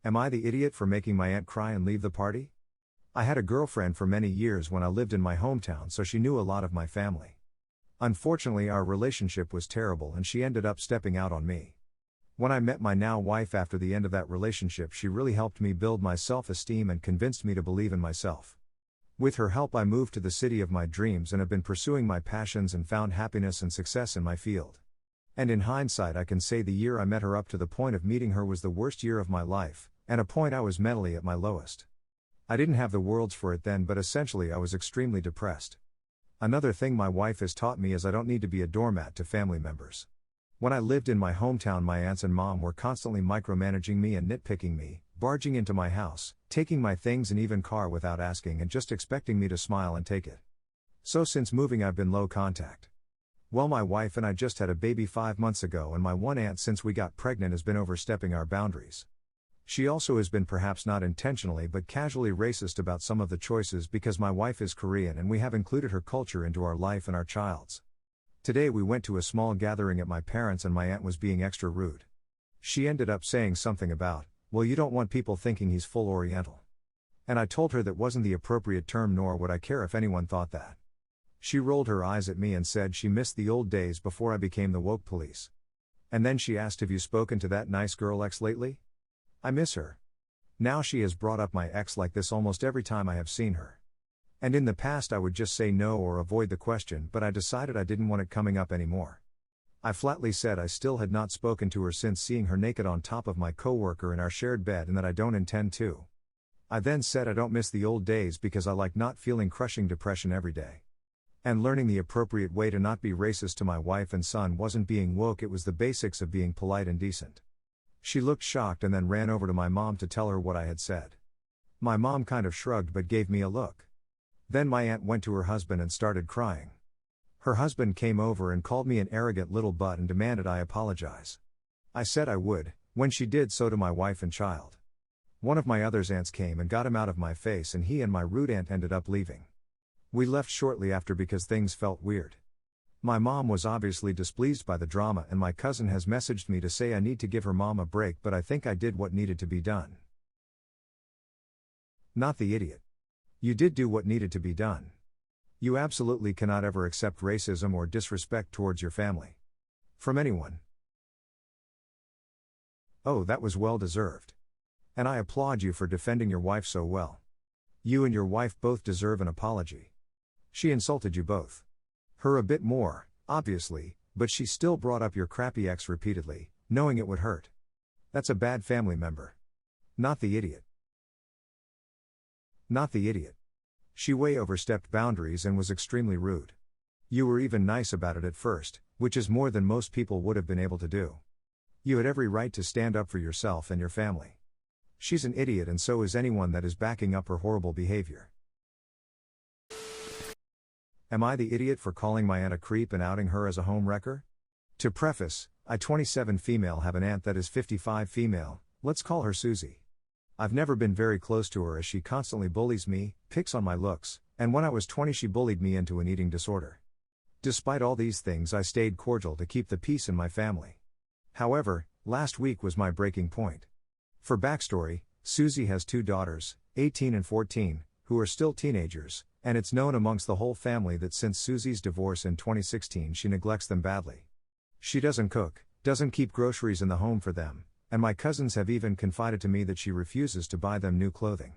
Am I the idiot for making my aunt cry and leave the party? I had a girlfriend for many years when I lived in my hometown, so she knew a lot of my family. Unfortunately, our relationship was terrible and she ended up stepping out on me. When I met my now wife after the end of that relationship, she really helped me build my self-esteem and convinced me to believe in myself. With her help, I moved to the city of my dreams and have been pursuing my passions and found happiness and success in my field. And in hindsight, I can say the year I met her up to the point of meeting her was the worst year of my life, and a point I was mentally at my lowest. I didn't have the words for it then, but essentially I was extremely depressed. Another thing my wife has taught me is I don't need to be a doormat to family members. When I lived in my hometown, my aunts and mom were constantly micromanaging me and nitpicking me, barging into my house, taking my things and even car without asking and just expecting me to smile and take it. So since moving I've been low contact. Well, my wife and I just had a baby 5 months ago, and my one aunt since we got pregnant has been overstepping our boundaries. She also has been, perhaps not intentionally but casually, racist about some of the choices because my wife is Korean and we have included her culture into our life and our child's. Today we went to a small gathering at my parents' and my aunt was being extra rude. She ended up saying something about, "Well, you don't want people thinking he's full Oriental." And I told her that wasn't the appropriate term, nor would I care if anyone thought that. She rolled her eyes at me and said she missed the old days before I became the woke police. And then she asked, "Have you spoken to that nice girl ex lately? I miss her." Now she has brought up my ex like this almost every time I have seen her. And in the past I would just say no or avoid the question, but I decided I didn't want it coming up anymore. I flatly said I still had not spoken to her since seeing her naked on top of my coworker in our shared bed, and that I don't intend to. I then said I don't miss the old days because I like not feeling crushing depression every day. And learning the appropriate way to not be racist to my wife and son wasn't being woke, it was the basics of being polite and decent. She looked shocked and then ran over to my mom to tell her what I had said. My mom kind of shrugged but gave me a look. Then my aunt went to her husband and started crying. Her husband came over and called me an arrogant little butt and demanded I apologize. I said I would, when she did so to my wife and child. One of my other's aunts came and got him out of my face, and he and my rude aunt ended up leaving. We left shortly after because things felt weird. My mom was obviously displeased by the drama, and my cousin has messaged me to say I need to give her mom a break, but I think I did what needed to be done. Not the idiot. You did do what needed to be done. You absolutely cannot ever accept racism or disrespect towards your family. From anyone. Oh, that was well deserved. And I applaud you for defending your wife so well. You and your wife both deserve an apology. She insulted you both. Her a bit more, obviously, but she still brought up your crappy ex repeatedly, knowing it would hurt. That's a bad family member. Not the idiot. Not the idiot. She way overstepped boundaries and was extremely rude. You were even nice about it at first, which is more than most people would have been able to do. You had every right to stand up for yourself and your family. She's an idiot, and so is anyone that is backing up her horrible behavior. Am I the idiot for calling my aunt a creep and outing her as a home wrecker? To preface, I 27 female have an aunt that is 55 female, let's call her Susie. I've never been very close to her as she constantly bullies me, picks on my looks, and when I was 20 she bullied me into an eating disorder. Despite all these things, I stayed cordial to keep the peace in my family. However, last week was my breaking point. For backstory, Susie has 2 daughters, 18 and 14, who are still teenagers, and it's known amongst the whole family that since Susie's divorce in 2016 she neglects them badly. She doesn't cook, doesn't keep groceries in the home for them, and my cousins have even confided to me that she refuses to buy them new clothing.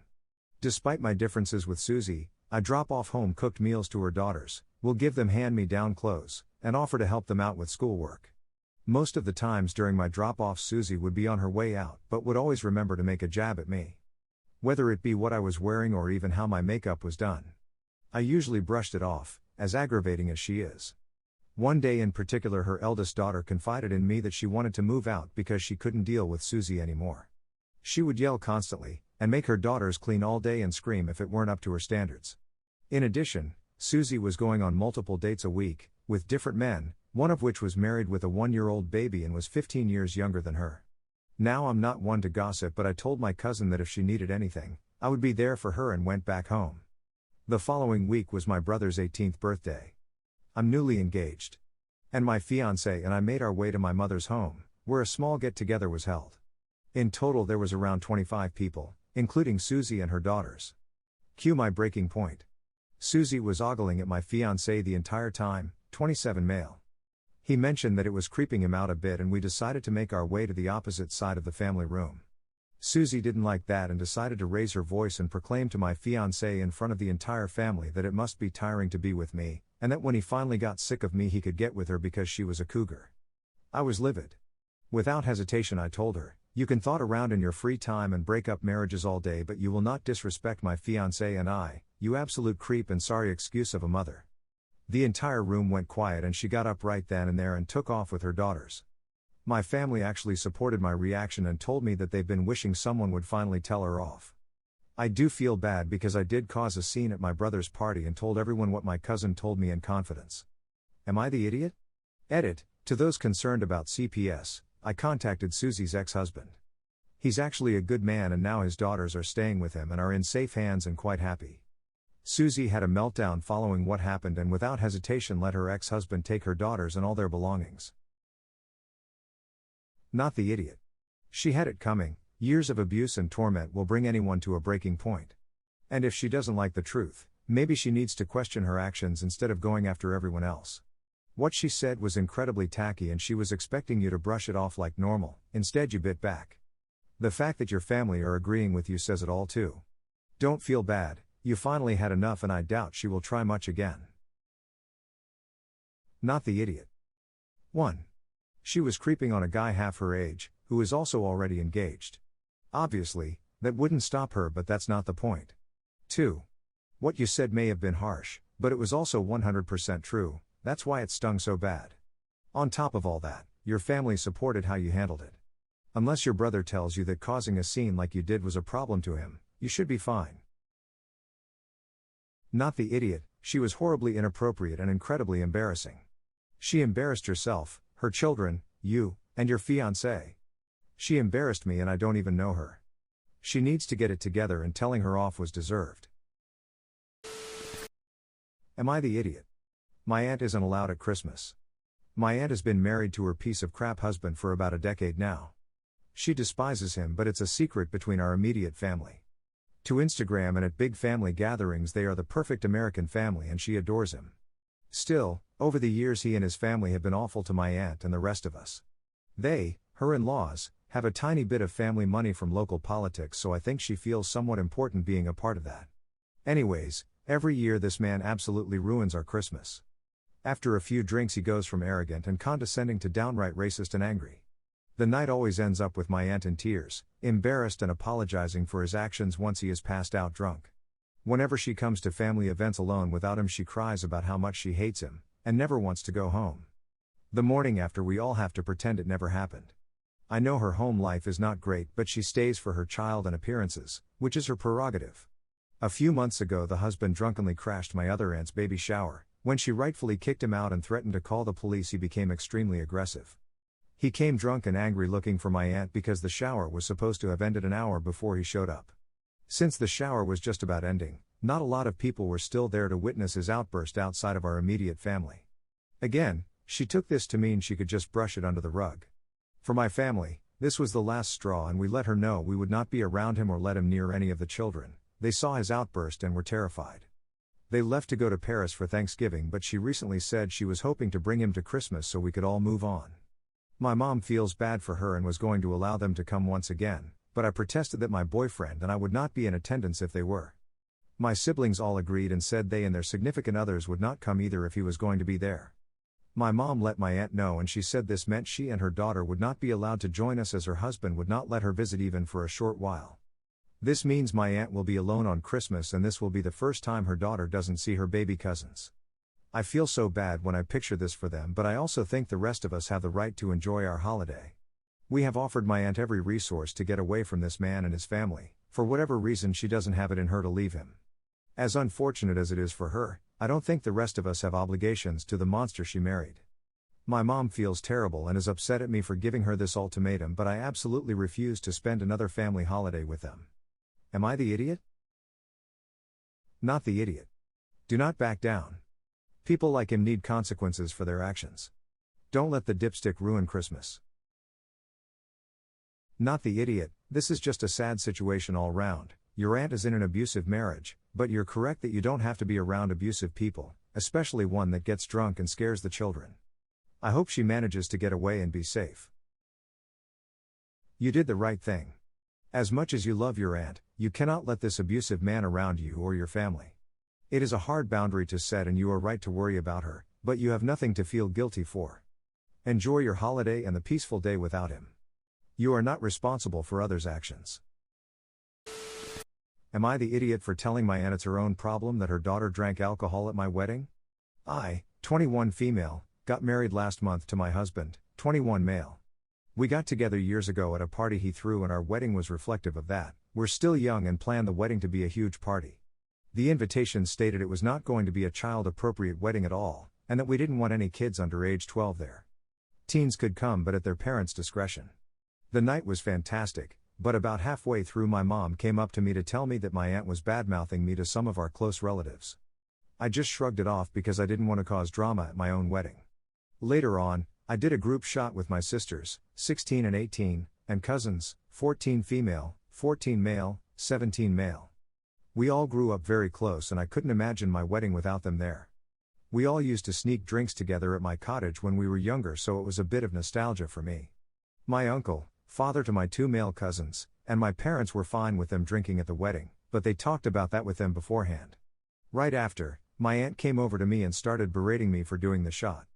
Despite my differences with Susie, I drop off home-cooked meals to her daughters, will give them hand-me-down clothes, and offer to help them out with schoolwork. Most of the times during my drop-off, Susie would be on her way out but would always remember to make a jab at me. Whether it be what I was wearing or even how my makeup was done. I usually brushed it off, as aggravating as she is. One day in particular, her eldest daughter confided in me that she wanted to move out because she couldn't deal with Susie anymore. She would yell constantly, and make her daughters clean all day and scream if it weren't up to her standards. In addition, Susie was going on multiple dates a week, with different men, one of which was married with a 1-year-old baby and was 15 years younger than her. Now, I'm not one to gossip, but I told my cousin that if she needed anything, I would be there for her, and went back home. The following week was my brother's 18th birthday. I'm newly engaged. And my fiancé and I made our way to my mother's home, where a small get-together was held. In total there was around 25 people, including Susie and her daughters. Cue my breaking point. Susie was ogling at my fiancé the entire time, 27 male. He mentioned that it was creeping him out a bit and we decided to make our way to the opposite side of the family room. Susie didn't like that and decided to raise her voice and proclaim to my fiancé in front of the entire family that it must be tiring to be with me, and that when he finally got sick of me he could get with her because she was a cougar. I was livid. Without hesitation I told her, "You can thought around in your free time and break up marriages all day, but you will not disrespect my fiancé and I, you absolute creep and sorry excuse of a mother." The entire room went quiet and she got up right then and there and took off with her daughters. My family actually supported my reaction and told me that they've been wishing someone would finally tell her off. I do feel bad because I did cause a scene at my brother's party and told everyone what my cousin told me in confidence. Am I the idiot? Edit, to those concerned about CPS, I contacted Susie's ex-husband. He's actually a good man and now his daughters are staying with him and are in safe hands and quite happy. Susie had a meltdown following what happened and without hesitation let her ex-husband take her daughters and all their belongings. Not the idiot. She had it coming. Years of abuse and torment will bring anyone to a breaking point. And if she doesn't like the truth, maybe she needs to question her actions instead of going after everyone else. What she said was incredibly tacky and she was expecting you to brush it off like normal, instead you bit back. The fact that your family are agreeing with you says it all too. Don't feel bad, you finally had enough and I doubt she will try much again. Not the idiot. 1. She was creeping on a guy half her age, who is also already engaged. Obviously, that wouldn't stop her, but that's not the point. 2. What you said may have been harsh, but it was also 100% true, that's why it stung so bad. On top of all that, your family supported how you handled it. Unless your brother tells you that causing a scene like you did was a problem to him, you should be fine. Not the idiot, she was horribly inappropriate and incredibly embarrassing. She embarrassed herself, her children, you, and your fiancé. She embarrassed me and I don't even know her. She needs to get it together and telling her off was deserved. Am I the idiot? My aunt isn't allowed at Christmas. My aunt has been married to her piece of crap husband for about a decade now. She despises him, but it's a secret between our immediate family. To Instagram and at big family gatherings they are the perfect American family and she adores him. Still, over the years he and his family have been awful to my aunt and the rest of us. They, her in-laws, have a tiny bit of family money from local politics, so I think she feels somewhat important being a part of that. Anyways, every year this man absolutely ruins our Christmas. After a few drinks he goes from arrogant and condescending to downright racist and angry. The night always ends up with my aunt in tears, embarrassed and apologizing for his actions once he is passed out drunk. Whenever she comes to family events alone without him she cries about how much she hates him, and never wants to go home. The morning after we all have to pretend it never happened. I know her home life is not great but she stays for her child and appearances, which is her prerogative. A few months ago the husband drunkenly crashed my other aunt's baby shower. When she rightfully kicked him out and threatened to call the police he became extremely aggressive. He came drunk and angry looking for my aunt because the shower was supposed to have ended an hour before he showed up. Since the shower was just about ending, not a lot of people were still there to witness his outburst outside of our immediate family. Again, she took this to mean she could just brush it under the rug. For my family, this was the last straw and we let her know we would not be around him or let him near any of the children. They saw his outburst and were terrified. They left to go to Paris for Thanksgiving, but she recently said she was hoping to bring him to Christmas so we could all move on. My mom feels bad for her and was going to allow them to come once again, but I protested that my boyfriend and I would not be in attendance if they were. My siblings all agreed and said they and their significant others would not come either if he was going to be there. My mom let my aunt know and she said this meant she and her daughter would not be allowed to join us as her husband would not let her visit even for a short while. This means my aunt will be alone on Christmas and this will be the first time her daughter doesn't see her baby cousins. I feel so bad when I picture this for them, but I also think the rest of us have the right to enjoy our holiday. We have offered my aunt every resource to get away from this man and his family. For whatever reason she doesn't have it in her to leave him. As unfortunate as it is for her, I don't think the rest of us have obligations to the monster she married. My mom feels terrible and is upset at me for giving her this ultimatum, but I absolutely refuse to spend another family holiday with them. Am I the idiot? Not the idiot. Do not back down. People like him need consequences for their actions. Don't let the dipstick ruin Christmas. Not the idiot, this is just a sad situation all round. Your aunt is in an abusive marriage, but you're correct that you don't have to be around abusive people, especially one that gets drunk and scares the children. I hope she manages to get away and be safe. You did the right thing. As much as you love your aunt, you cannot let this abusive man around you or your family. It is a hard boundary to set and you are right to worry about her, but you have nothing to feel guilty for. Enjoy your holiday and the peaceful day without him. You are not responsible for others' actions. Am I the idiot for telling my aunt it's her own problem that her daughter drank alcohol at my wedding? I, 21 female, got married last month to my husband, 21 male. We got together years ago at a party he threw and our wedding was reflective of that. We're still young and planned the wedding to be a huge party. The invitation stated it was not going to be a child-appropriate wedding at all, and that we didn't want any kids under age 12 there. Teens could come but at their parents' discretion. The night was fantastic, but about halfway through my mom came up to me to tell me that my aunt was bad-mouthing me to some of our close relatives. I just shrugged it off because I didn't want to cause drama at my own wedding. Later on, I did a group shot with my sisters, 16 and 18, and cousins, 14 female, 14 male, 17 male. We all grew up very close and I couldn't imagine my wedding without them there. We all used to sneak drinks together at my cottage when we were younger, so it was a bit of nostalgia for me. My uncle, father to my 2 male cousins, and my parents were fine with them drinking at the wedding, but they talked about that with them beforehand. Right after, my aunt came over to me and started berating me for doing the shot.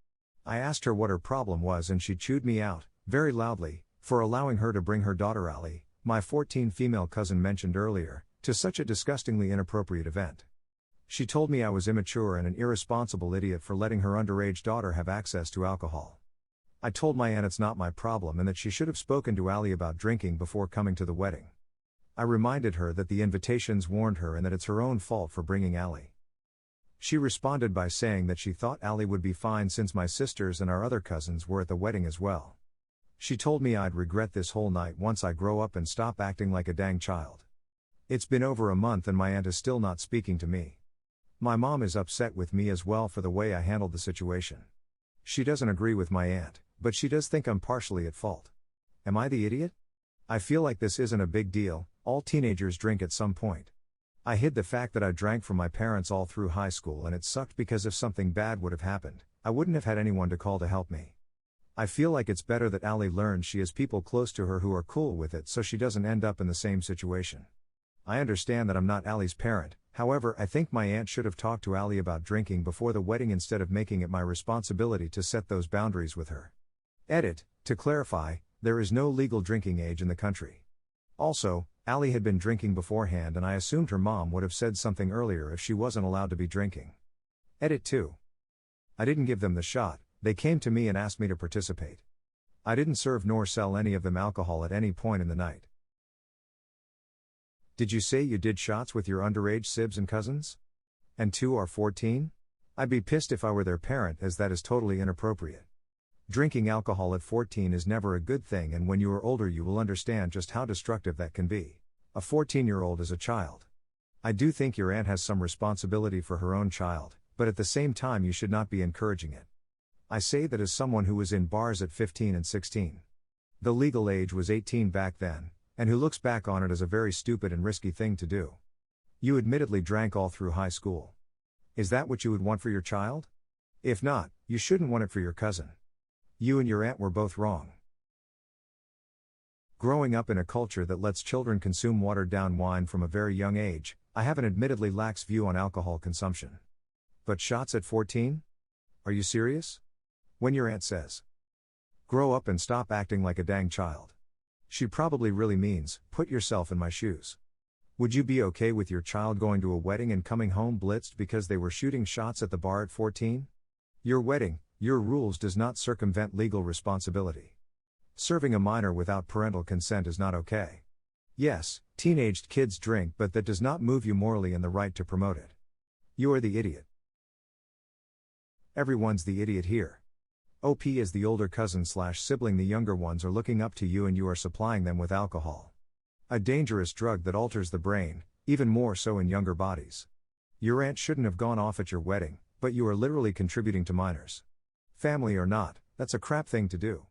I asked her what her problem was and she chewed me out, very loudly, for allowing her to bring her daughter Ali, my 14 female cousin mentioned earlier, to such a disgustingly inappropriate event. She told me I was immature and an irresponsible idiot for letting her underage daughter have access to alcohol. I told my aunt it's not my problem and that she should have spoken to Ali about drinking before coming to the wedding. I reminded her that the invitations warned her and that it's her own fault for bringing Ali. She responded by saying that she thought Ali would be fine since my sisters and our other cousins were at the wedding as well. She told me I'd regret this whole night once I grow up and stop acting like a dang child. It's been over a month and my aunt is still not speaking to me. My mom is upset with me as well for the way I handled the situation. She doesn't agree with my aunt, but she does think I'm partially at fault. Am I the idiot? I feel like this isn't a big deal, all teenagers drink at some point. I hid the fact that I drank from my parents all through high school and it sucked because if something bad would have happened, I wouldn't have had anyone to call to help me. I feel like it's better that Ali learns she has people close to her who are cool with it so she doesn't end up in the same situation. I understand that I'm not Ali's parent, however I think my aunt should have talked to Ali about drinking before the wedding instead of making it my responsibility to set those boundaries with her. Edit, to clarify, there is no legal drinking age in the country. Also, Ali had been drinking beforehand and I assumed her mom would have said something earlier if she wasn't allowed to be drinking. Edit 2. I didn't give them the shot, they came to me and asked me to participate. I didn't serve nor sell any of them alcohol at any point in the night. Did you say you did shots with your underage sibs and cousins? And 2 are 14? I'd be pissed if I were their parent as that is totally inappropriate. Drinking alcohol at 14 is never a good thing and when you are older you will understand just how destructive that can be. A 14-year-old is a child. I do think your aunt has some responsibility for her own child, but at the same time you should not be encouraging it. I say that as someone who was in bars at 15 and 16. The legal age was 18 back then, and who looks back on it as a very stupid and risky thing to do. You admittedly drank all through high school. Is that what you would want for your child? If not, you shouldn't want it for your cousin. You and your aunt were both wrong. Growing up in a culture that lets children consume watered-down wine from a very young age, I have an admittedly lax view on alcohol consumption. But shots at 14? Are you serious? When your aunt says, "Grow up and stop acting like a dang child," she probably really means, put yourself in my shoes. Would you be okay with your child going to a wedding and coming home blitzed because they were shooting shots at the bar at 14? Your wedding, your rules does not circumvent legal responsibility. Serving a minor without parental consent is not okay. Yes, teenaged kids drink, but that does not move you morally in the right to promote it. You are the idiot. Everyone's the idiot here. OP as the older cousin/sibling, the younger ones are looking up to you and you are supplying them with alcohol. A dangerous drug that alters the brain, even more so in younger bodies. Your aunt shouldn't have gone off at your wedding, but you are literally contributing to minors. Family or not, that's a crap thing to do.